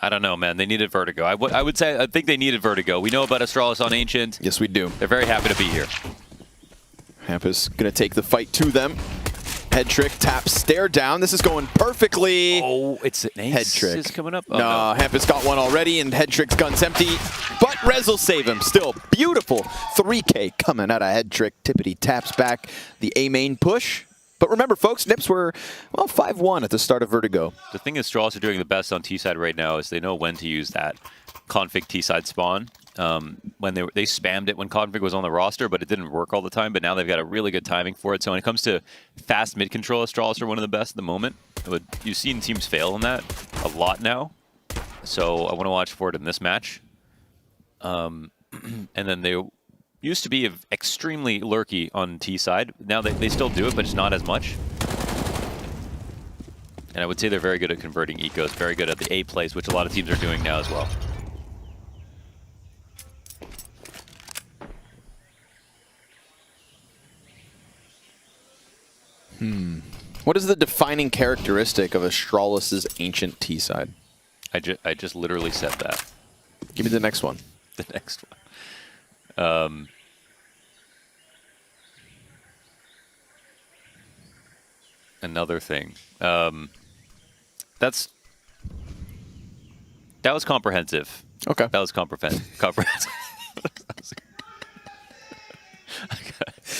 I don't know, man. They needed Vertigo. I would say I think they needed Vertigo. We know about Astralis on Ancient. Yes, we do. They're very happy to be here. Hampus going to take the fight to them. Head trick, tap, stare down. This is going perfectly. Oh, it's an ace. Head trick Is coming up. Oh, no, Hampus got one already, and head trick's gun's empty. But Rez will save him. Still beautiful 3K coming out of head trick. Tippity taps back the A main push. But remember, folks, Nips were, well, 5-1 at the start of Vertigo. The thing is, Astralis are doing the best on T-side right now is they know when to use that config T-side spawn. When they spammed it when config was on the roster, but it didn't work all the time. But now they've got a really good timing for it. So when it comes to fast mid control, Astralis are one of the best at the moment. You've seen teams fail in that a lot now. So I want to watch for it in this match. And then they used to be extremely lurky on T side. Now they still do it, but it's not as much. And I would say they're very good at converting ecos, very good at the A plays, which a lot of teams are doing now as well. What is the defining characteristic of Astralis' Ancient T side? I just literally said that. Give me the next one. The next one. Another thing. That was comprehensive. Okay. That was comprehensive.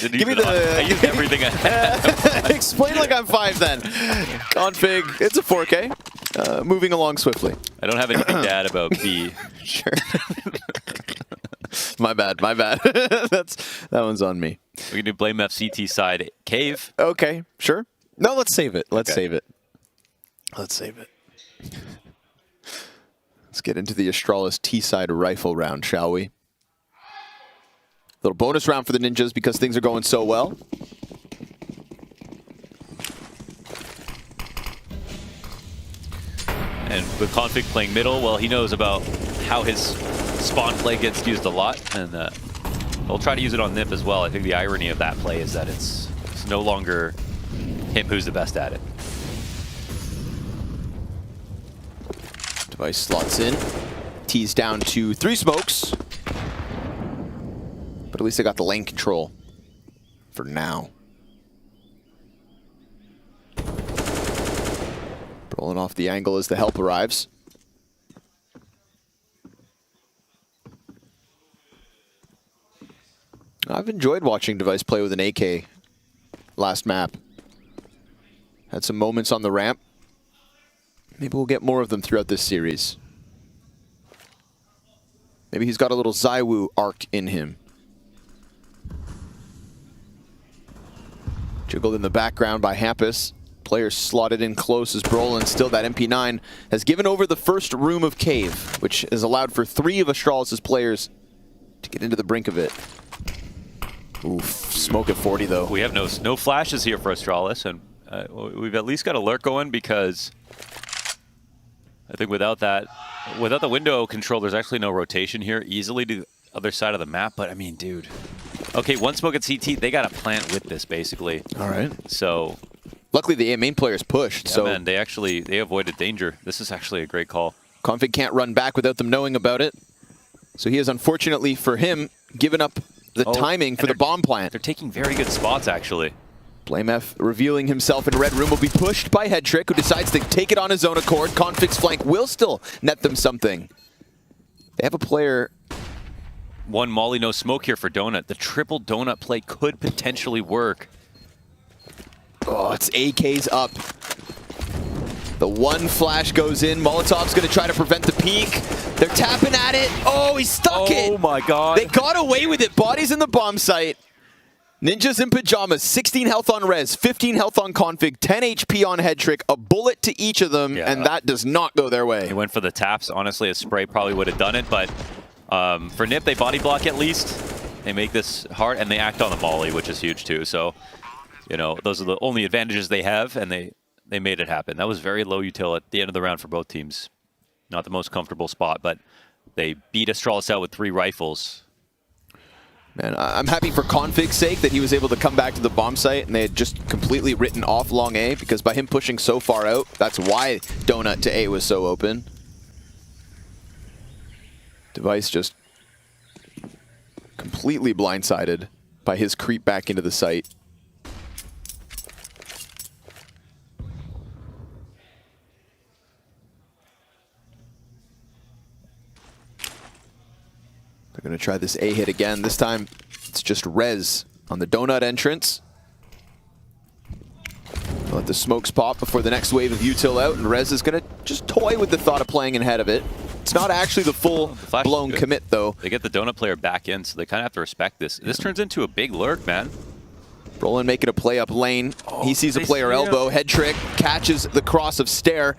Give me the... I used everything I had. Explain like I'm 5 then. Config, it's a 4K. Moving along swiftly. I don't have anything to add about B. Sure. My bad. That one's on me. We can do blame FCT side cave. Okay, sure. No, let's save it. Let's save it. Let's get into the Astralis T-side rifle round, shall we? Little bonus round for the Ninjas because things are going so well. And with Config playing middle, well, he knows about how his spawn play gets used a lot, and he'll try to use it on Nip as well. I think the irony of that play is that it's no longer him who's the best at it. Device slots in. T's down to 3 smokes. But at least they got the lane control for now. Rolling off the angle as the help arrives. I've enjoyed watching Device play with an AK last map. Had some moments on the ramp. Maybe we'll get more of them throughout this series. Maybe he's got a little Zywoo arc in him. Jiggled in the background by Hampus. Players slotted in close as Brolin, still that MP9, has given over the first room of Cave, which has allowed for 3 of Astralis' players to get into the brink of it. Oof, smoke at 40 though. We have no flashes here for Astralis, and we've at least got a lurk going because I think without the window control, there's actually no rotation here easily to the other side of the map. But I mean, dude. Okay, one smoke at CT. They got to plant with this, basically. All right. So, luckily, the main players pushed. Yeah, so man, they avoided danger. This is actually a great call. Config can't run back without them knowing about it. So he has, unfortunately for him, given up the timing for the bomb plant. They're taking very good spots, actually. BlameF revealing himself in red room will be pushed by Head Trick, who decides to take it on his own accord. Config's flank will still net them something. They have a player... One Molly, no smoke here for Donut. The triple Donut play could potentially work. Oh, it's AK's up. The one flash goes in. Molotov's going to try to prevent the peek. They're tapping at it. Oh, he stuck it. Oh my god. They got away with it. Bodies in the bomb site. Ninjas in pajamas. 16 health on Rez, 15 health on Config, 10 HP on Head Trick, a bullet to each of them, and that does not go their way. He went for the taps. Honestly, a spray probably would have done it, but for Nip, they body block at least. They make this hard, and they act on the Molly, which is huge too. So, you know, those are the only advantages they have, and they made it happen. That was very low util at the end of the round for both teams. Not the most comfortable spot, but they beat Astralis out with 3 rifles. Man, I'm happy for Config's sake that he was able to come back to the bomb site and they had just completely written off long A, because by him pushing so far out, that's why Donut to A was so open. Device just completely blindsided by his creep back into the site. They're going to try this A hit again. This time, it's just Rez on the donut entrance. Let the smokes pop before the next wave of util out, and Rez is going to just toy with the thought of playing ahead of it. It's not actually the full-blown commit, though. They get the donut player back in, so they kind of have to respect this. This turns into a big lurk, man. Brolin making a play up lane. He sees a player elbow, head trick, catches the cross of Stare.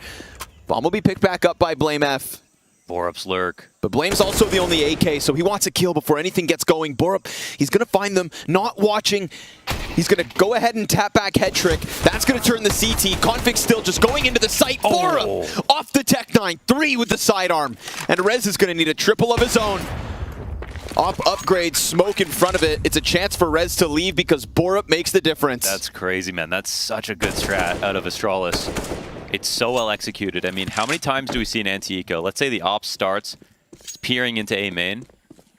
Bomb will be picked back up by Blame F. Borup's lurk. But Blame's also the only AK, so he wants a kill before anything gets going. Borup, he's going to find them, not watching. He's going to go ahead and tap back head trick. That's going to turn the CT. Config still just going into the site. Borup off the Tech 9, 3 with the sidearm. And Rez is going to need a triple of his own. Upgrade, smoke in front of it. It's a chance for Rez to leave because Borup makes the difference. That's crazy, man. That's such a good strat out of Astralis. It's so well executed. I mean, how many times do we see an anti-eco? Let's say the op starts peering into A main.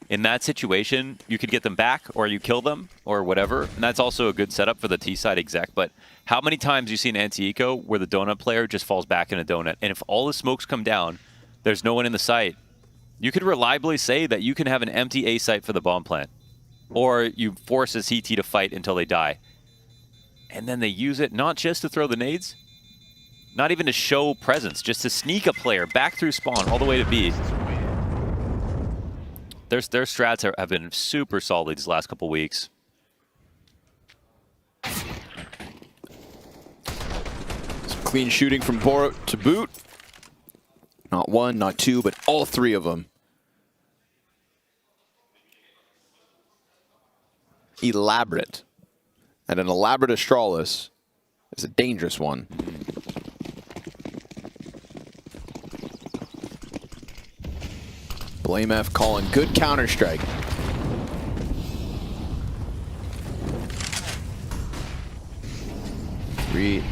In that situation, you could get them back, or you kill them, or whatever. And that's also a good setup for the T-side exec. But how many times do you see an anti-eco where the donut player just falls back in a donut? And if all the smokes come down, there's no one in the site. You could reliably say that you can have an empty A site for the bomb plant. Or you force a CT to fight until they die. And then they use it not just to throw the nades, not even to show presence, just to sneak a player back through spawn all the way to B. Their strats have been super solid these last couple weeks. Some clean shooting from Borup to boot. Not one, not two, but all three of them. Elaborate. And an elaborate Astralis is a dangerous one. Blame F calling good counter-strike. Three,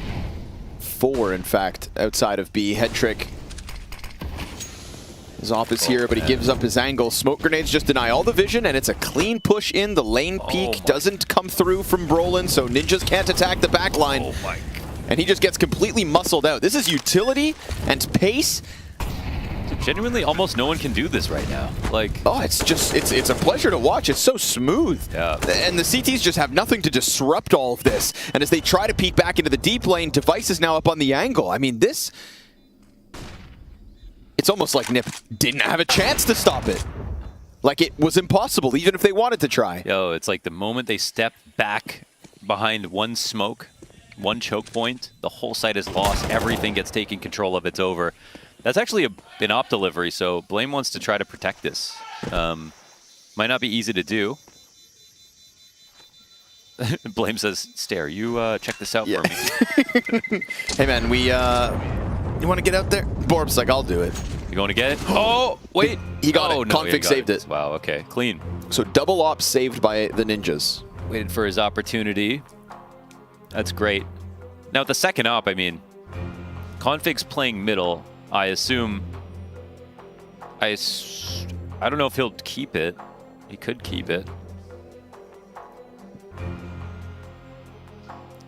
four, in fact, outside of B. Head trick. His off is here, but he gives up his angle. Smoke grenades just deny all the vision, and it's a clean push in. The lane peek doesn't come through from Brolin, so ninjas can't attack the back line. Oh my. And he just gets completely muscled out. This is utility and pace. Genuinely, almost no one can do this right now. Like, oh, it's a pleasure to watch. It's so smooth. Yeah. And the CTs just have nothing to disrupt all of this. And as they try to peek back into the deep lane, Device is now up on the angle. I mean, this... It's almost like Nip didn't have a chance to stop it. Like it was impossible, even if they wanted to try. Yo, it's like the moment they step back behind one smoke, one choke point, the whole site is lost. Everything gets taken control of. It's over. That's actually an op delivery, so Blame wants to try to protect this. Might not be easy to do. Blame says, Stare, you check this out for me. Hey man, you want to get out there? Borb's like, I'll do it. You going to get it? Oh, wait. He got it. No, Config saved it. Wow, okay. Clean. So double op saved by the ninjas. Waited for his opportunity. That's great. Now, the second op, I mean, Config's playing middle. I assume... I don't know if he'll keep it. He could keep it.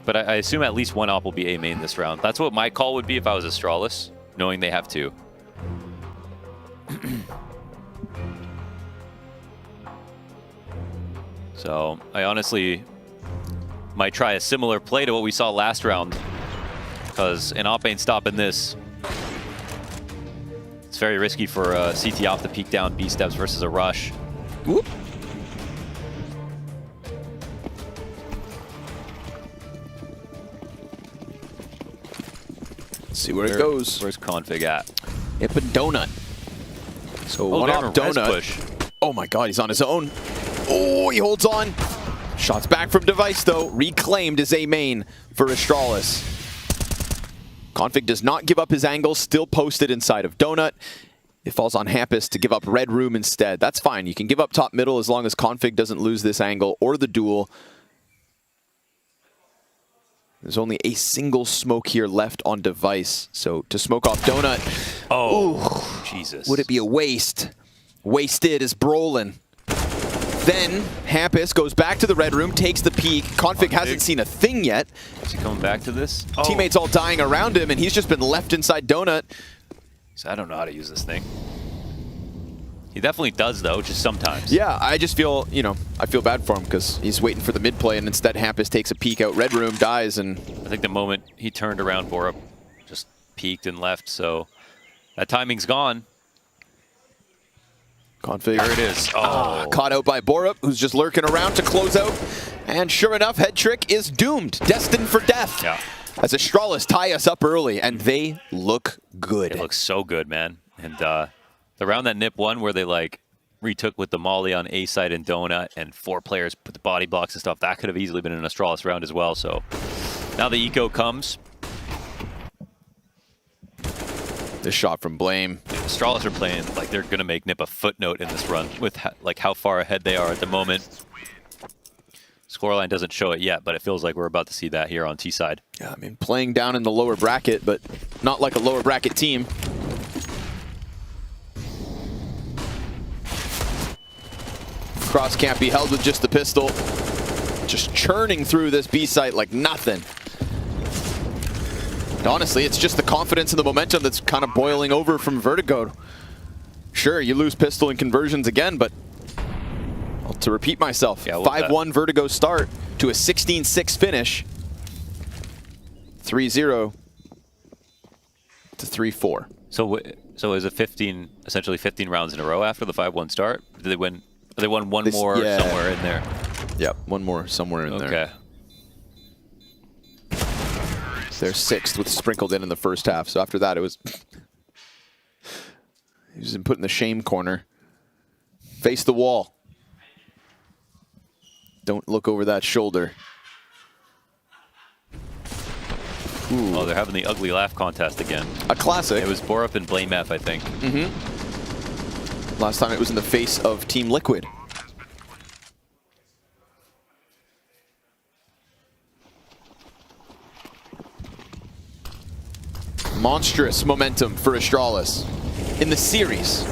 But I assume at least one op will be A main this round. That's what my call would be if I was Astralis, knowing they have two. So I honestly might try a similar play to what we saw last round, because an op ain't stopping this. It's very risky for CT op to peek down B steps versus a rush. Whoop. See where it goes. Where's Config at? Yep, a donut. So one off donut. Push. Oh my god, he's on his own. Oh, he holds on. Shots back from Device though. Reclaimed as A main for Astralis. Config does not give up his angle, still posted inside of donut. It falls on Hampus to give up red room instead. That's fine. You can give up top middle as long as Config doesn't lose this angle or the duel. There's only a single smoke here left on Device. So to smoke off donut. Oh, ooh, Jesus. Would it be a waste? Wasted is Brolin. Then Hampus goes back to the red room, takes the peek. Config hasn't seen a thing yet. Is he coming back to this? Teammates all dying around him, and he's just been left inside Donut. So I don't know how to use this thing. He definitely does, though, just sometimes. Yeah, I just feel, you know, I feel bad for him because he's waiting for the mid play, and instead Hampus takes a peek out red room, dies, and... I think the moment he turned around, Borup just peeked and left, so that timing's gone. Config. There it is. Oh. Caught out by Borup, who's just lurking around to close out. And sure enough, Head Trick is doomed, destined for death. Yeah. As Astralis tie us up early, and they look good. It looks so good, man. And around that nip one where they like retook with the molly on A side and Donut and 4 players put the body blocks and stuff, that could have easily been an Astralis round as well. So now the eco comes. This shot from Blame. Astralis are playing like they're going to make Nip a footnote in this run with like how far ahead they are at the moment. Scoreline doesn't show it yet, but it feels like we're about to see that here on T side. Yeah, I mean, playing down in the lower bracket, but not like a lower bracket team. Cross can't be held with just the pistol. Just churning through this B site like nothing. And honestly, it's just the confidence and the momentum that's kind of boiling over from Vertigo. Sure, you lose pistol and conversions again, but well, to repeat myself, 5-1 Vertigo start to a 16-6 finish. 3-0 to 3-4. So is it 15, essentially 15 rounds in a row after the 5-1 start? Did they win? They won one more somewhere in there. Yep, one more somewhere in there. Okay. They're 6th with sprinkled in the first half. So after that, it was... he was put in the shame corner. Face the wall. Don't look over that shoulder. Ooh. Oh, they're having the ugly laugh contest again. A classic. It was Borup and Blame F, I think. Last time it was in the face of Team Liquid. Monstrous momentum for Astralis in the series.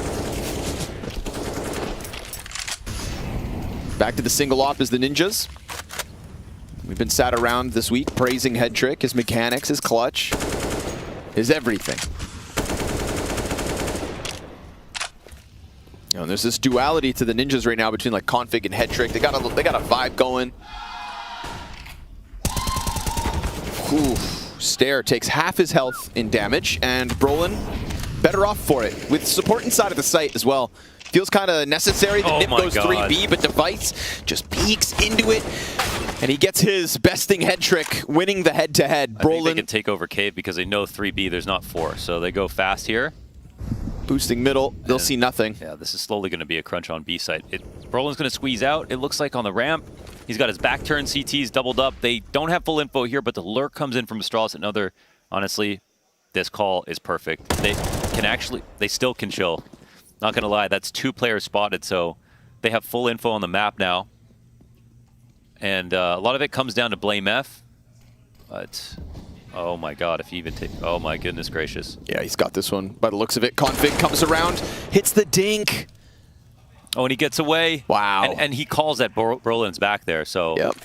Back to the single op as the Ninjas. We've been sat around this week praising Head Trick, his mechanics, his clutch, his everything. You know, and there's this duality to the Ninjas right now between like Config and Head Trick. They got a vibe going. Oof. Stair takes half his health in damage, and Brolin better off for it. With support inside of the site as well. Feels kind of necessary. The Nip goes 3B, but Device just peeks into it. And he gets his besting Head Trick, winning the head-to-head. I think they can take over Cave because they know 3B, there's not 4. So they go fast here. Boosting middle, they'll see nothing. Yeah, this is slowly going to be a crunch on B site. Brolin's going to squeeze out. It looks like on the ramp. He's got his back turn CTs doubled up. They don't have full info here, but the lurk comes in from Astralis. Another, honestly, this call is perfect. They still can chill. Not going to lie, that's 2 players spotted, so they have full info on the map now. And a lot of it comes down to Blame F. But, oh my god, if he even takes... Oh my goodness gracious. Yeah, he's got this one by the looks of it. Config comes around, hits the dink. Oh, and he gets away. Wow. And he calls that Brolin's back there, so... Yep.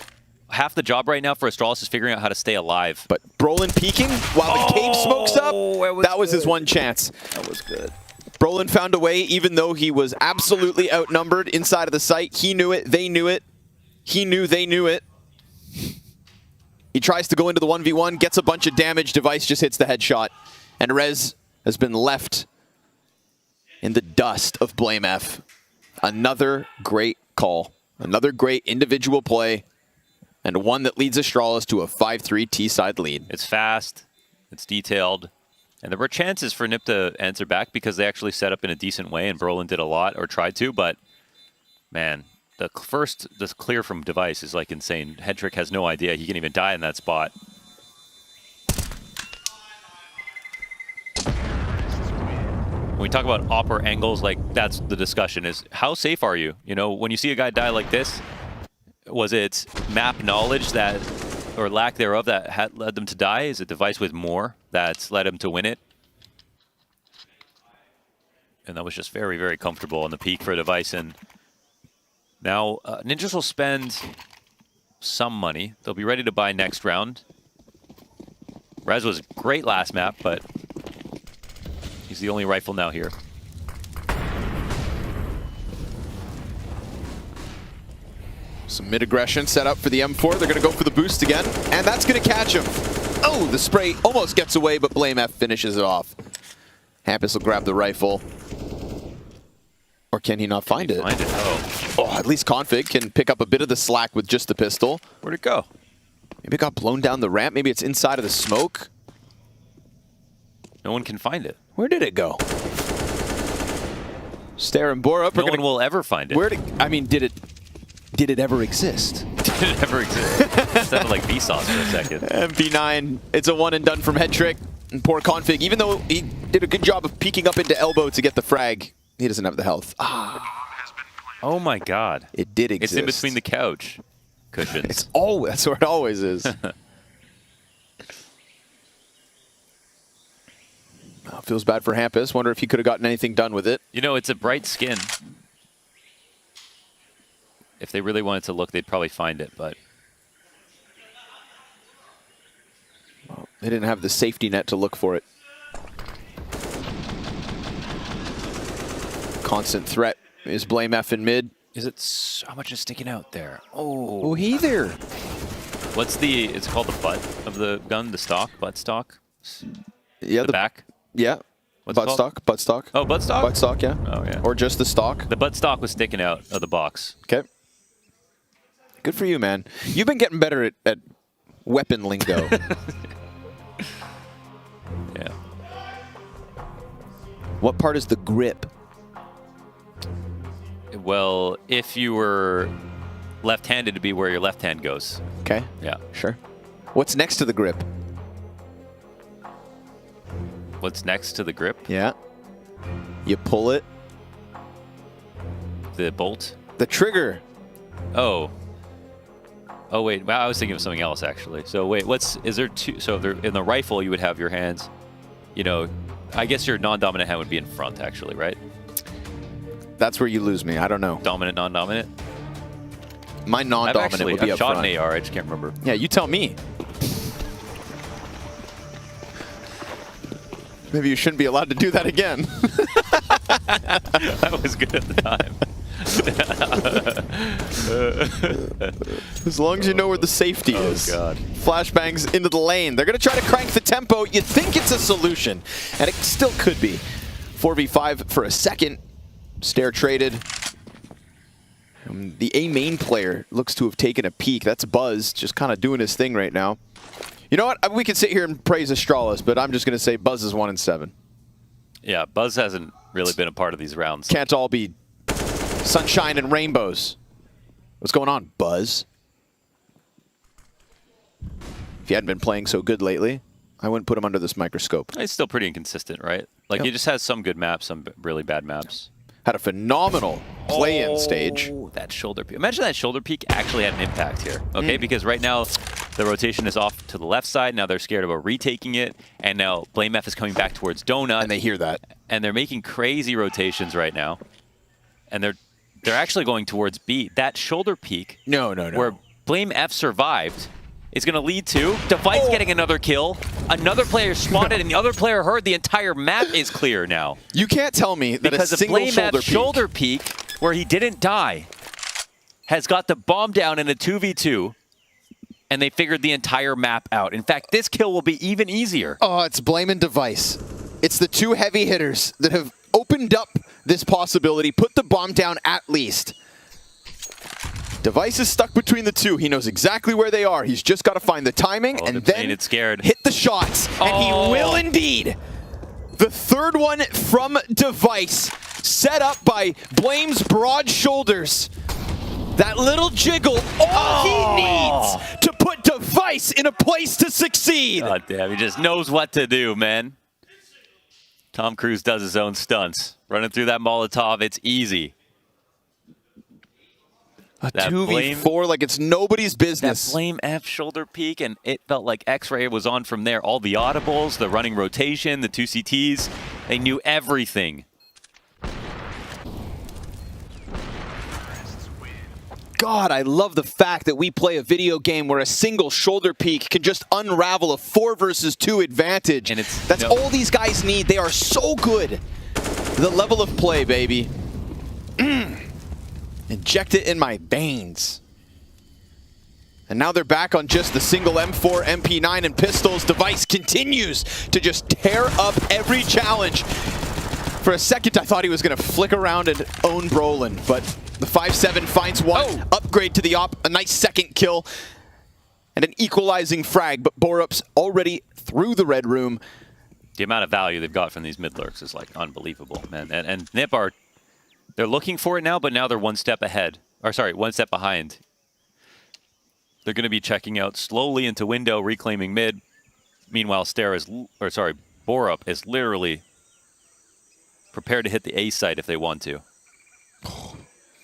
Half the job right now for Astralis is figuring out how to stay alive. But Brolin peeking while the cave smokes up. That was his one chance. That was good. Brolin found a way, even though he was absolutely outnumbered inside of the site. He knew it. They knew it. He knew they knew it. He tries to go into the 1v1, gets a bunch of damage. Device just hits the headshot. And Rez has been left in the dust of Blame F. Another great call. Another great individual play. And one that leads Astralis to a 5-3 T-side lead. It's fast. It's detailed. And there were chances for Nip to answer back because they actually set up in a decent way, and Brolin did a lot, or tried to, but man, the clear from Device is like insane. Head Trick has no idea he can even die in that spot. When we talk about opera angles, like that's the discussion is how safe are you? You know, when you see a guy die like this, was it map knowledge that, or lack thereof, that had led them to die? Is it Device with more that's led him to win it? And that was just very, very comfortable on the peak for Device. And now Ninjas will spend some money. They'll be ready to buy next round. Rez was great last map, but he's the only rifle now here. Some mid-aggression set up for the M4. They're going to go for the boost again, and that's going to catch him. Oh, the spray almost gets away, but Blame F finishes it off. Hampus will grab the rifle. Or can he not find it? Oh, at least Config can pick up a bit of the slack with just the pistol. Where'd it go? Maybe it got blown down the ramp. Maybe it's inside of the smoke. No one can find it. Where did it go? Stare and bore up. No one will ever find it. Where did, I mean, did it ever exist? Did it ever exist? It sounded like Vsauce for a second. MP9, it's a one and done from Headtrick. And poor Config, even though he did a good job of peeking up into elbow to get the frag, he doesn't have the health. Oh my god. It did exist. It's in between the couch cushions. It's always, that's where it always is. Oh, feels bad for Hampus. Wonder if he could have gotten anything done with it. You know, it's a bright skin. If they really wanted to look, they'd probably find it, but... Well, they didn't have the safety net to look for it. Constant threat is Blame F in mid. Is it... How much is sticking out there? Oh. Oh, he there. What's the... It's called the butt of the gun, the stock, butt stock? Yeah, the back? Yeah. What's it called? Butt stock. Oh, butt stock? Butt stock, yeah. Oh, yeah. Or just the stock. The butt stock was sticking out of the box. Okay. Good for you, man. You've been getting better at weapon lingo. Yeah. What part is the grip? Well, if you were left-handed, to be where your left hand goes. Okay. Yeah. Sure. What's next to the grip? What's next to the grip? Yeah. You pull it. The bolt? The trigger. Oh. Oh, wait. Well, I was thinking of something else, actually. So, wait, is there two? So, in the rifle, you would have your hands, you know, I guess your non-dominant hand would be in front, actually, right? That's where you lose me. I don't know. Dominant, non-dominant? My non-dominant would be I've up shot front. an AR, I just can't remember. Yeah, you tell me. Maybe you shouldn't be allowed to do that again. That was good at the time. As long as you know where the safety is. Oh, God. Flashbangs into the lane. They're going to try to crank the tempo. You'd think it's a solution, and it still could be. 4v5 for a second. Stare traded. The A main player looks to have taken a peek. That's Buzz, just kind of doing his thing right now. You know what? We could sit here and praise Astralis, but I'm just going to say Buzz is 1-7. Yeah, Buzz hasn't really been a part of these rounds. Can't all be sunshine and rainbows. What's going on, Buzz? If he hadn't been playing so good lately, I wouldn't put him under this microscope. He's still pretty inconsistent, right? Like, he just has some good maps, some really bad maps. Had a phenomenal play-in stage. That shoulder peak. Imagine that shoulder peak actually had an impact here, okay? Because right now, the rotation is off to the left side. Now they're scared about retaking it. And now Blame F is coming back towards Donut. And they hear that. And they're making crazy rotations right now. And they're actually going towards B. That shoulder peak, no. where Blame F survived, is going to lead to Device getting another kill. Another player spotted, and the other player heard. The entire map is clear now. You can't tell me that because a single Blame F's shoulder peak, where he didn't die, has got the bomb down in a 2v2, and they figured the entire map out. In fact, this kill will be even easier. Oh, it's Blame and Device. It's the two heavy hitters that have opened up this possibility, put the bomb down at least. Device is stuck between the two. He knows exactly where they are. He's just got to find the timing and then hit the shots. And he will indeed. The third one from Device, set up by Blame's broad shoulders. That little jiggle, all he needs to put Device in a place to succeed. God damn, he just knows what to do, man. Tom Cruise does his own stunts. Running through that Molotov, it's easy. A 2v4 like it's nobody's business. That Blame F shoulder peak, and it felt like X-Ray was on from there. All the audibles, the running rotation, the 2 CTs, they knew everything. God, I love the fact that we play a video game where a single shoulder peek can just unravel a 4 versus 2 advantage. And that's all these guys need. They are so good. The level of play, baby. Inject it in my veins. And now they're back on just the single M4, MP9, and pistols. Device continues to just tear up every challenge. For a second, I thought he was going to flick around and own Brolin, but the 5-7 finds one. Upgrade to the op, a nice second kill, and an equalizing frag, but Borup's already through the red room. The amount of value they've got from these mid lurks is like unbelievable, man. And Nip they're looking for it now, but now they're one step ahead. Or sorry, one step behind. They're going to be checking out slowly into window, reclaiming mid. Meanwhile, Borup is literally prepared to hit the A site if they want to.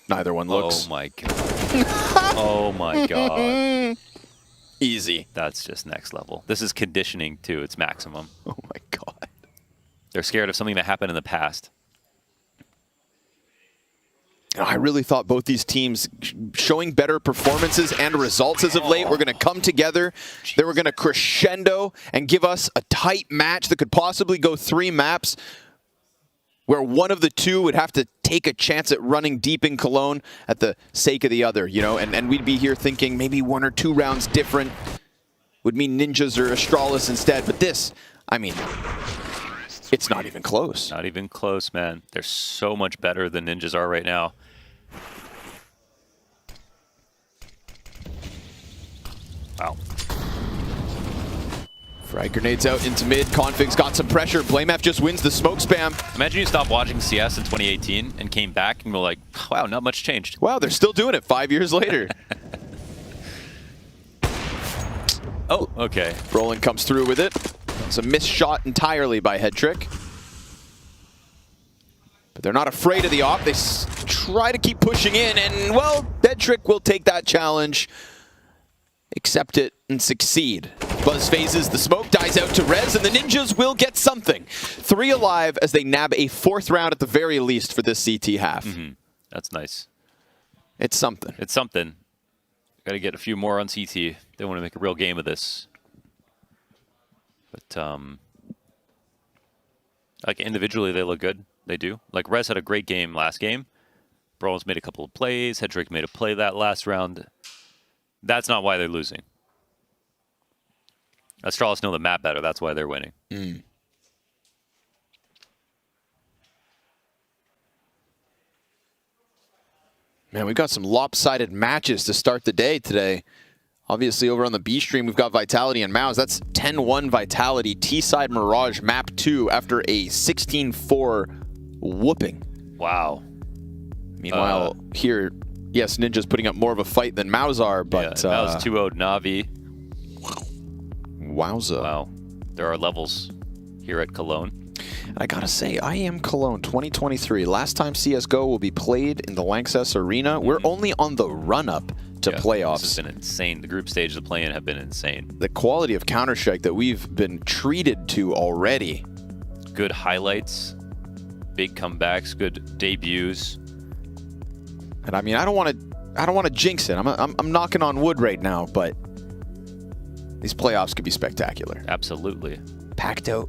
Neither one looks. Oh my god. Oh my god. Easy. That's just next level. This is conditioning to its maximum. Oh my god. They're scared of something that happened in the past. I really thought both these teams showing better performances and results as of late were going to come together. They were going to crescendo and give us a tight match that could possibly go 3 maps, where one of the two would have to take a chance at running deep in Cologne at the sake of the other, you know, and we'd be here thinking maybe 1 or 2 rounds different would mean Ninjas or Astralis instead. But this, I mean, it's not even close. Not even close, man. They're so much better than Ninjas are right now. Wow. Frag grenades out into mid. Config's got some pressure. BlameF just wins the smoke spam. Imagine you stopped watching CS in 2018 and came back and were like, wow, not much changed. Wow, they're still doing it 5 years later. Oh, okay. Brolin comes through with it. It's a missed shot entirely by Headtrick. But they're not afraid of the op. They try to keep pushing in, and, well, Headtrick will take that challenge, accept it, and succeed. Buzz phases, the smoke dies out to Rez, and the Ninjas will get something. 3 alive as they nab a 4th round at the very least for this CT half. That's nice. It's something. It's something. Got to get a few more on CT. They want to make a real game of this. But, like, individually, they look good. They do. Like, Rez had a great game last game. Brolin's made a couple of plays. Headtrick made a play that last round. That's not why they're losing. Astralis know the map better. That's why they're winning. Man, we've got some lopsided matches to start the day today. Obviously, over on the B stream, we've got Vitality and Mouse. That's 10-1 Vitality. T-side Mirage map 2 after a 16-4 whooping. Wow. Meanwhile, here, yes, Ninja's putting up more of a fight than Mouse are, but... Yeah, Mouse 2-0'd Navi. Wowza. Wow. There are levels here at Cologne. I gotta say, IEM Cologne 2023. Last time CSGO will be played in the Lanxess Arena. We're only on the run-up to playoffs. This has been insane. The group stages of the play-in have been insane. The quality of Counter-Strike that we've been treated to already. Good highlights, big comebacks, good debuts. And I mean, I don't want to jinx it. I'm knocking on wood right now, but these playoffs could be spectacular. Absolutely. Packed out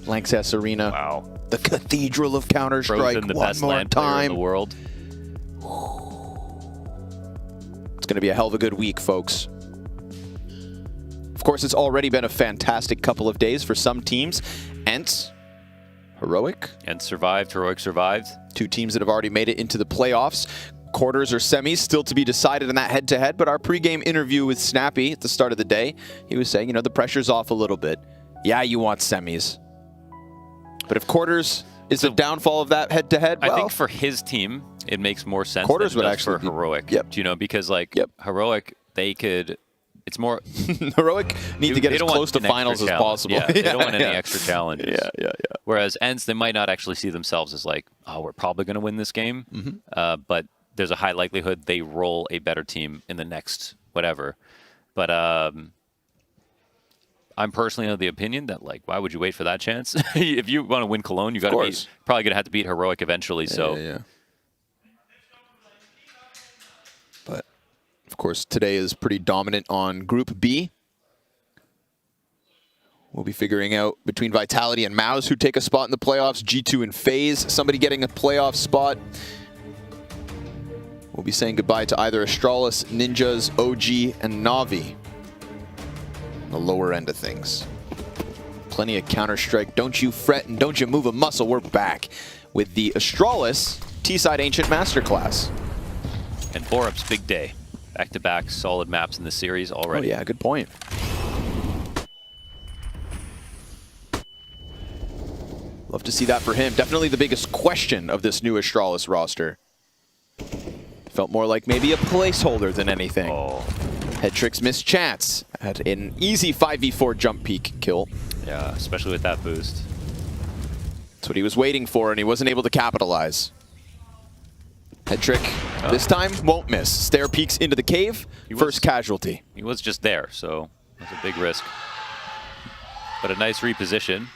Lanxess Arena. Wow. The cathedral of Counter-Strike. Frozen, the one best more LAN player time in the world. It's going to be a hell of a good week, folks. Of course, it's already been a fantastic couple of days for some teams. ENCE, Heroic. And survived. Heroic survived. 2 teams that have already made it into the playoffs. Quarters or semis still to be decided in that head-to-head, but our pregame interview with Snappy at the start of the day, he was saying, you know, the pressure's off a little bit. Yeah, you want semis. But if quarters is the downfall of that head-to-head, well, I think for his team, it makes more sense quarters than would it does actually for Heroic. Yep. Do you know, because like Heroic, they could... It's more... Heroic need to get as close to finals as possible. Yeah, they don't want any extra challenges. Yeah. Whereas ENCE, they might not actually see themselves as like, oh, we're probably going to win this game. But there's a high likelihood they roll a better team in the next whatever. But I'm personally of the opinion that, like, why would you wait for that chance? If you want to win Cologne, you got to probably going to have to beat Heroic eventually. So. Yeah. Of course, today is pretty dominant on Group B. We'll be figuring out between Vitality and Mouse who take a spot in the playoffs. G2 and FaZe, somebody getting a playoff spot. We'll be saying goodbye to either Astralis, Ninjas, OG, and Na'Vi. The lower end of things. Plenty of Counter-Strike. Don't you fret and don't you move a muscle. We're back with the Astralis T-Side Ancient Masterclass. And Borup's big day. Back-to-back solid maps in the series already. Oh yeah, good point. Love to see that for him. Definitely the biggest question of this new Astralis roster. Felt more like maybe a placeholder than anything. Oh. Headtrick's missed chance at an easy 5v4 jump peak kill. Yeah, especially with that boost. That's what he was waiting for, and he wasn't able to capitalize. Headtrick this time won't miss. Stair peeks into the cave. First casualty. He was just there, so that's a big risk. But a nice reposition.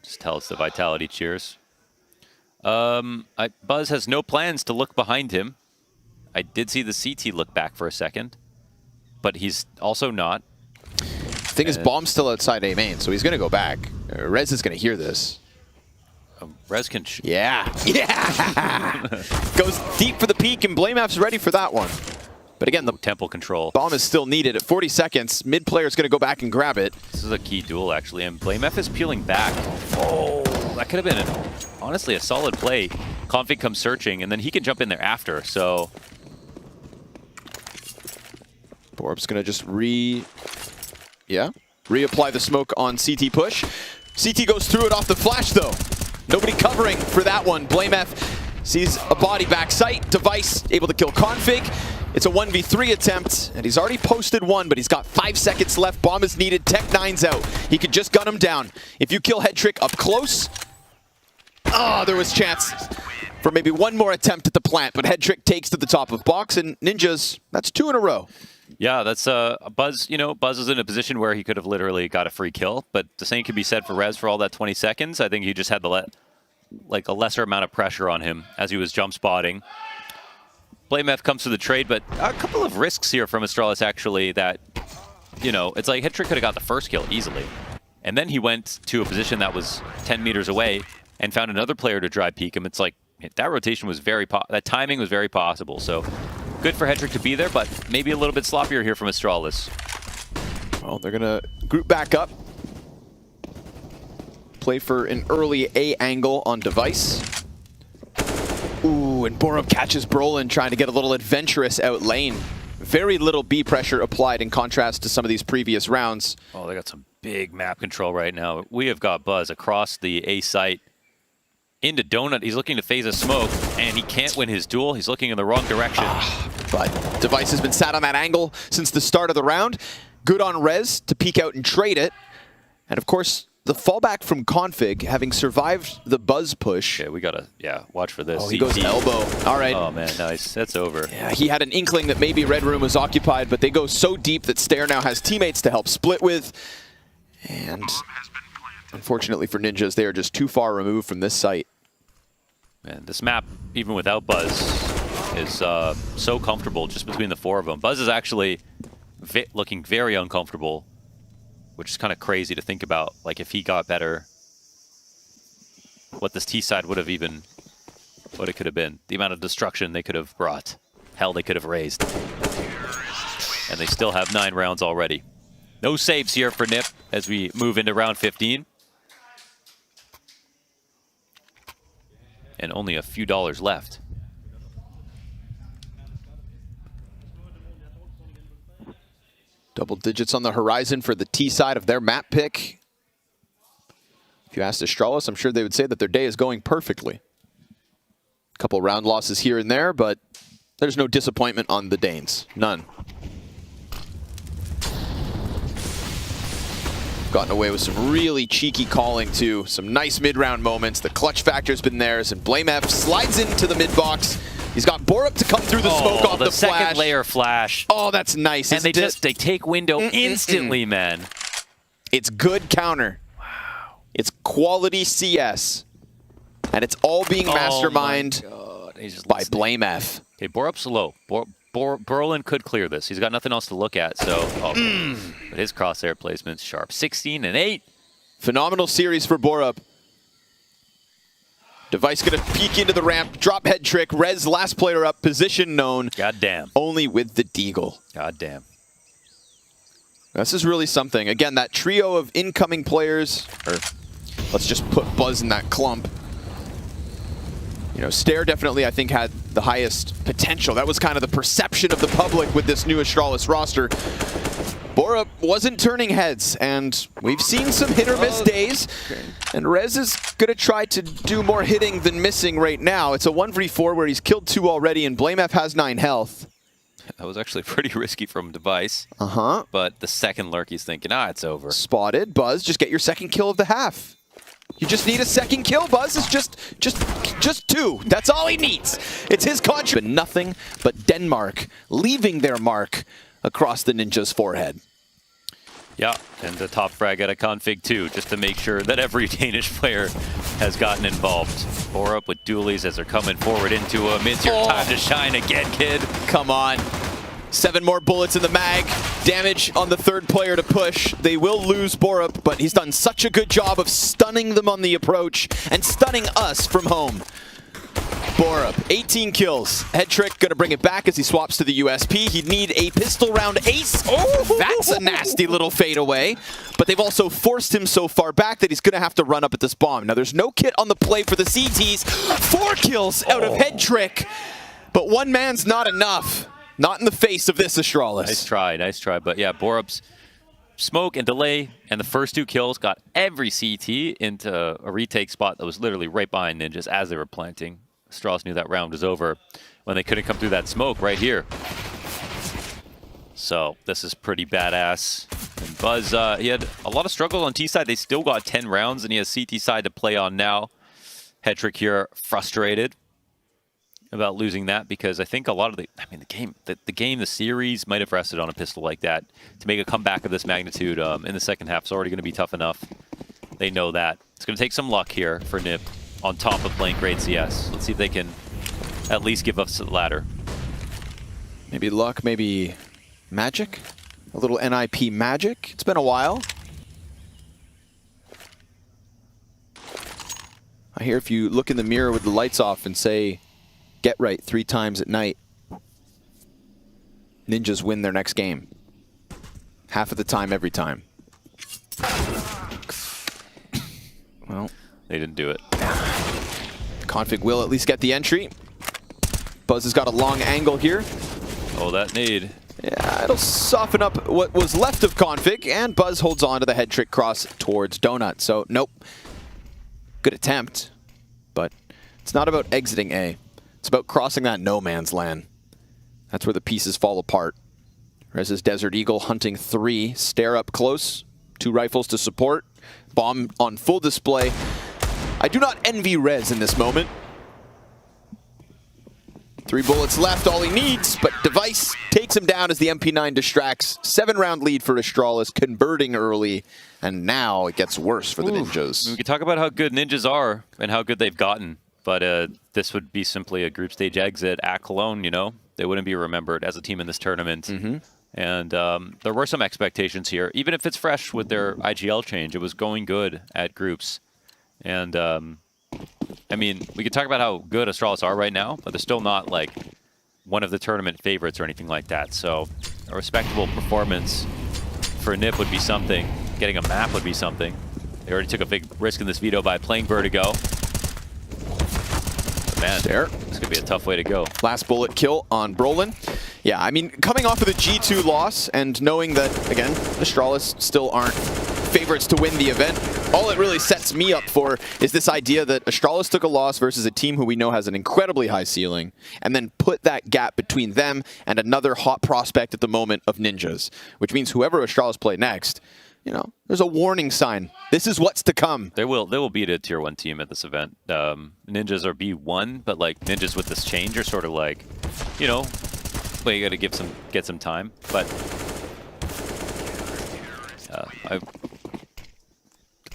Just tell it's the Vitality cheers. Buzz has no plans to look behind him. I did see the CT look back for a second, but he's also not. Thing is, Bomb's still outside A main, so he's going to go back. Rez is going to hear this. Rez can Yeah. Goes deep for the peak, and BlameF's ready for that one. But again, the temple control. Bomb is still needed at 40 seconds. Mid player is going to go back and grab it. This is a key duel, actually, and BlameF is peeling back. Oh, that could have been, honestly, a solid play. Config comes searching, and then he can jump in there after, so... Borup's going to just reapply the smoke on CT push. CT goes through it off the flash, though. Nobody covering for that one. BlameF sees a body back sight. Device able to kill Config. It's a 1v3 attempt, and he's already posted one, but he's got 5 seconds left. Bomb is needed. Tech9's out. He could just gun him down. If you kill Headtrick up close, there was chance for maybe one more attempt at the plant, but Headtrick takes to the top of box, and Ninjas, that's 2 in a row. Yeah, that's Buzz. You know, Buzz is in a position where he could have literally got a free kill, but the same could be said for Rez for all that 20 seconds. I think he just had a lesser amount of pressure on him as he was jump spotting. BlameF comes to the trade, but a couple of risks here from Astralis, actually, that, you know, it's like Headtrick could have got the first kill easily. And then he went to a position that was 10 meters away and found another player to dry peek him. It's like, that rotation was that timing was very possible. So good for Headtrick to be there, but maybe a little bit sloppier here from Astralis. Well, they're going to group back up. Play for an early A angle on Device. Ooh, and Borup catches Brolin trying to get a little adventurous out lane. Very little B pressure applied in contrast to some of these previous rounds. Oh, they got some big map control right now. We have got Buzz across the A site into Donut. He's looking to phase a smoke, and he can't win his duel. He's looking in the wrong direction. But Device has been sat on that angle since the start of the round. Good on Rez to peek out and trade it. And of course, the fallback from Config, having survived the Buzz push. Yeah, we gotta, watch for this. Oh, he goes elbow. All right. Oh man, nice. That's over. Yeah, he had an inkling that maybe Red Room was occupied, but they go so deep that Stair now has teammates to help split with. And unfortunately for Ninjas, they are just too far removed from this site. Man, this map, even without Buzz, is so comfortable just between the 4 of them. Buzz is actually looking very uncomfortable, which is kind of crazy to think about. Like, if he got better, what this T side would have even, what it could have been. The amount of destruction they could have brought. Hell, they could have raised. And they still have 9 rounds already. No saves here for Nip as we move into round 15. And only a few dollars left. Double digits on the horizon for the T side of their map pick. If you asked Astralis, I'm sure they would say that their day is going perfectly. A couple round losses here and there, but there's no disappointment on the Danes. None. Gotten away with some really cheeky calling too. Some nice mid-round moments. The clutch factor's been theirs, and BlameF slides into the mid-box. He's got Borup to come through the smoke off the flash. Second layer flash. Oh, that's nice. And they take window instantly, man. It's good counter. Wow. It's quality CS. And it's all being masterminded He's just by Blame F. Okay, Borup's low. Berlin could clear this. He's got nothing else to look at, so... But his crosshair placement's sharp. 16 and 8. Phenomenal series for Borup. Device gonna peek into the ramp, drop head trick. Rez, last player up, position known. Goddamn. Only with the Deagle. Goddamn. This is really something. Again, that trio of incoming players, or let's just put Buzz in that clump. You know, Stare definitely, I think, had the highest potential. That was kind of the perception of the public with this new Astralis roster. Borup wasn't turning heads, and we've seen some hit or miss days. Okay. And Rez is going to try to do more hitting than missing right now. It's a 1v4 where he's killed 2 already, and Blame F has 9 health. That was actually pretty risky from Device. But the second lurk, he's thinking, it's over. Spotted. Buzz, just get your second kill of the half. You just need a second kill. Buzz is just 2. That's all he needs. It's his contribution. Nothing but Denmark leaving their mark across the Ninja's forehead. Yeah, and the top frag at a config too, just to make sure that every Danish player has gotten involved. Borup with dualies as they're coming forward into him. It's your time to shine again, kid. Come on. 7 more bullets in the mag. Damage on the third player to push. They will lose Borup, but he's done such a good job of stunning them on the approach and stunning us from home. Borup, 18 kills. Head trick gonna bring it back as he swaps to the USP. He'd need a pistol round ace. That's a nasty little fadeaway. But they've also forced him so far back that he's gonna have to run up at this bomb. Now there's no kit on the play for the CTs. 4 kills out of head trick. But one man's not enough. Not in the face of this Astralis. Nice try. But yeah, Borup's smoke and delay and the first 2 kills got every CT into a retake spot that was literally right behind Ninjas as they were planting. Astralis knew that round was over when they couldn't come through that smoke right here. So this is pretty badass. And Buzz, he had a lot of struggle on T side. They still got 10 rounds, and he has CT side to play on now. Hetrick here frustrated about losing that because I think a lot of the series might have rested on a pistol like that. To make a comeback of this magnitude in the second half is already going to be tough enough. They know that. It's going to take some luck here for Nip on top of playing great CS. Let's see if they can at least give us the ladder. Maybe luck, maybe magic? A little NIP magic? It's been a while. I hear if you look in the mirror with the lights off and say, get right 3 times at night, Ninjas win their next game. Half of the time, every time. Well, they didn't do it. Config will at least get the entry. Buzz has got a long angle here. Oh, that nade. Yeah, it'll soften up what was left of Config, and Buzz holds on to the head trick cross towards Donut. So, nope. Good attempt, but it's not about exiting A. It's about crossing that no man's land. That's where the pieces fall apart. Rez's Desert Eagle hunting 3. Stare up close. 2 rifles to support. Bomb on full display. I do not envy Rez in this moment. 3 bullets left, all he needs, but Device takes him down as the MP9 distracts. 7-round lead for Astralis, converting early, and now it gets worse for the Ninjas. We can talk about how good Ninjas are and how good they've gotten, but this would be simply a group stage exit at Cologne, you know? They wouldn't be remembered as a team in this tournament. And there were some expectations here, even if it's fresh with their IGL change. It was going good at groups. And, I mean, we could talk about how good Astralis are right now, but they're still not, like, one of the tournament favorites or anything like that. So a respectable performance for Nip would be something. Getting a map would be something. They already took a big risk in this veto by playing Vertigo. But man, this could be a tough way to go. Last bullet kill on Brolin. Yeah, I mean, coming off of the G2 loss and knowing that, again, Astralis still aren't favorites to win the event, all it really sets me up for is this idea that Astralis took a loss versus a team who we know has an incredibly high ceiling, and then put that gap between them and another hot prospect at the moment of Ninjas, which means whoever Astralis play next, you know, there's a warning sign. This is what's to come. They will beat a tier 1 team at this event. Ninjas are B1, but like Ninjas with this change are sort of like, you know, well, you got to get some time. But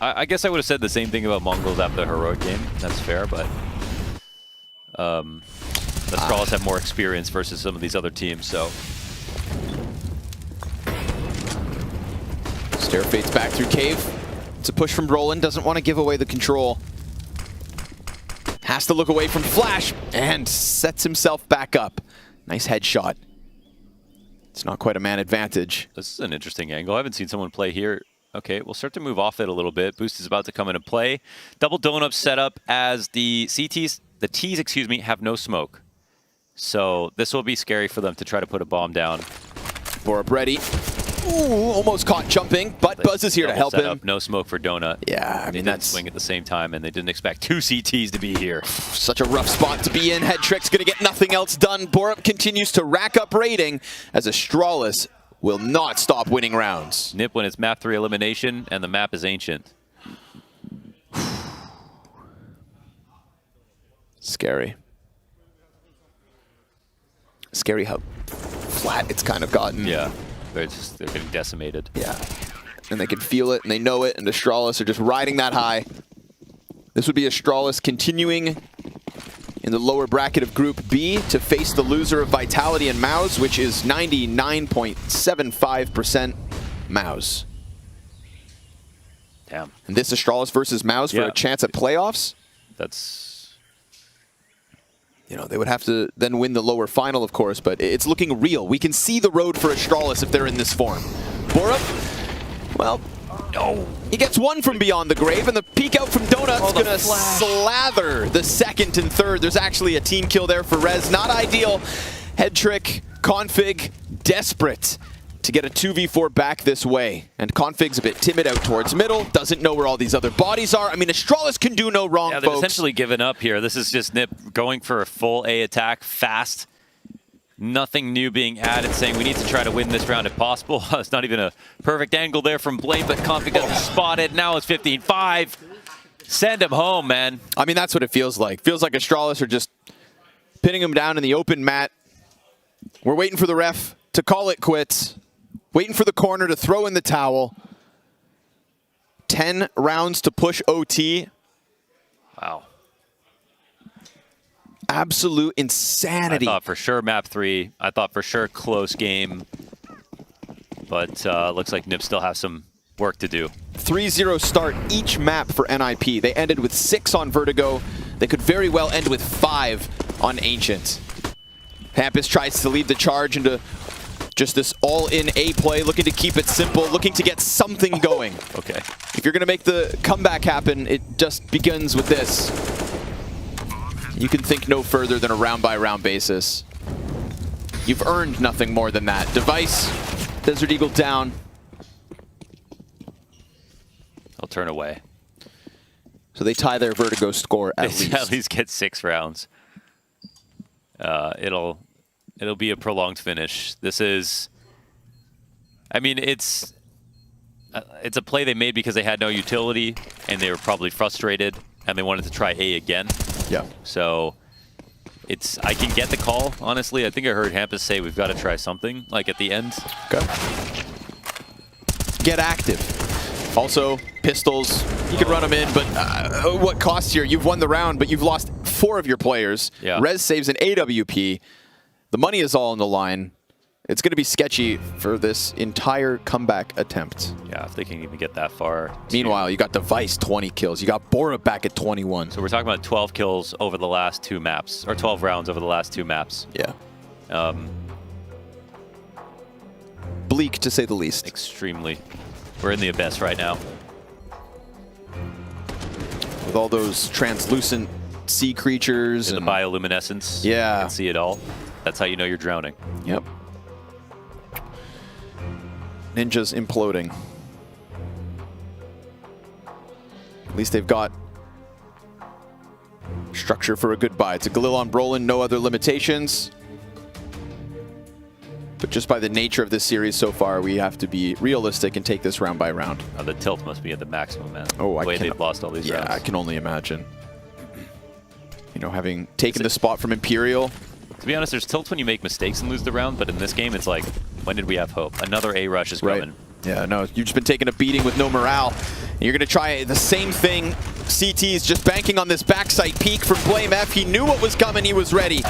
I guess I would have said the same thing about Mongols after the heroic game. That's fair, but Astralis have more experience versus some of these other teams, so. Stair fades back through cave. It's a push from Brolin, doesn't want to give away the control. Has to look away from Flash and sets himself back up. Nice headshot. It's not quite a man advantage. This is an interesting angle. I haven't seen someone play here. Okay, we'll start to move off it a little bit. Boost is about to come into play. Double donut setup as the T's, excuse me, have no smoke. So this will be scary for them to try to put a bomb down. Borup ready. Ooh, almost caught jumping, but Buzz is here to help him. No smoke for Donut. Yeah, I mean, that's swing at the same time, and they didn't expect 2 CTs to be here. Such a rough spot to be in. Headtrick's gonna get nothing else done. Borup continues to rack up rating as Astralis will not stop winning rounds. Nip when it's map 3 elimination, and the map is ancient. Scary. Scary how flat it's kind of gotten. Yeah. They're getting decimated. Yeah. And they can feel it, and they know it, and Astralis are just riding that high. This would be Astralis continuing in the lower bracket of Group B to face the loser of Vitality and Mouse, which is 99.75% Mouse. Damn. And this Astralis versus Mouse for a chance at playoffs? That's... You know, they would have to then win the lower final, of course, but it's looking real. We can see the road for Astralis if they're in this form. Borup, well, no. He gets one from beyond the grave, and the peek out from Donut's gonna slather the second and third. There's actually a team kill there for Rez. Not ideal. Head trick, Config, desperate to get a 2v4 back this way. And Config's a bit timid out towards middle, doesn't know where all these other bodies are. I mean, Astralis can do no wrong, they're folks. essentially giving up here. This is just Nip going for a full A attack fast. Nothing new being added, saying we need to try to win this round if possible. It's not even a perfect angle there from Blade, but Config got spotted. Now it's 15-5. Send him home, man. I mean, that's what it feels like. Feels like Astralis are just pinning him down in the open mat. We're waiting for the ref to call it quits. Waiting for the corner to throw in the towel. 10 rounds to push OT. Wow. Absolute insanity. I thought for sure map 3. I thought for sure close game. But looks like Nip still has some work to do. 3-0 start each map for NIP. They ended with 6 on Vertigo. They could very well end with 5 on Ancient. Hampus tries to lead the charge into just this all-in A play, looking to keep it simple, looking to get something going. Okay. If you're going to make the comeback happen, it just begins with this. You can think no further than a round-by-round basis. You've earned nothing more than that. Device, Desert Eagle down. I'll turn away. So they tie their Vertigo score at least. At least get 6 rounds. It'll be a prolonged finish. This is, I mean, it's a play they made because they had no utility and they were probably frustrated and they wanted to try A again. Yeah. So I can get the call, honestly. I think I heard Hampus say we've got to try something, like at the end. Okay. Get active. Also, pistols, you can run them in, but what costs here? You've won the round, but you've lost 4 of your players. Yeah. Rez saves an AWP. The money is all on the line. It's going to be sketchy for this entire comeback attempt. Yeah, if they can even get that far. Meanwhile, you got Device 20 kills. You got Borup back at 21. So we're talking about 12 kills over the last 2 maps, or 12 rounds over the last 2 maps. Yeah. Bleak, to say the least. Extremely. We're in the abyss right now. With all those translucent sea creatures. And the bioluminescence. Yeah. You can see it all. That's how you know you're drowning. Yep. Ninja's imploding. At least they've got structure for a goodbye. It's a Galil on Brolin, no other limitations. But just by the nature of this series so far, we have to be realistic and take this round by round. Oh, the tilt must be at the maximum, man. Oh, the way they've lost all these rounds. Yeah, I can only imagine. You know, having taken the spot from Imperial. To be honest, there's tilt when you make mistakes and lose the round, but in this game, it's like, when did we have hope? Another A rush is coming. Yeah, no, you've just been taking a beating with no morale. You're going to try the same thing. CT's just banking on this backside peek from Blame F. He knew what was coming. He was ready.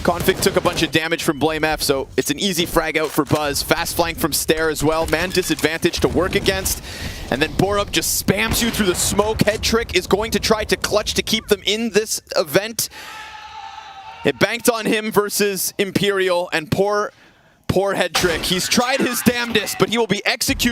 Config took a bunch of damage from Blame F, so it's an easy frag out for Buzz. Fast flank from Stair as well. Man disadvantage to work against. And then Borup just spams you through the smoke. Head Trick is going to try to clutch to keep them in this event. It banked on him versus Imperial, and poor Head Trick. He's tried his damnedest, but he will be executed.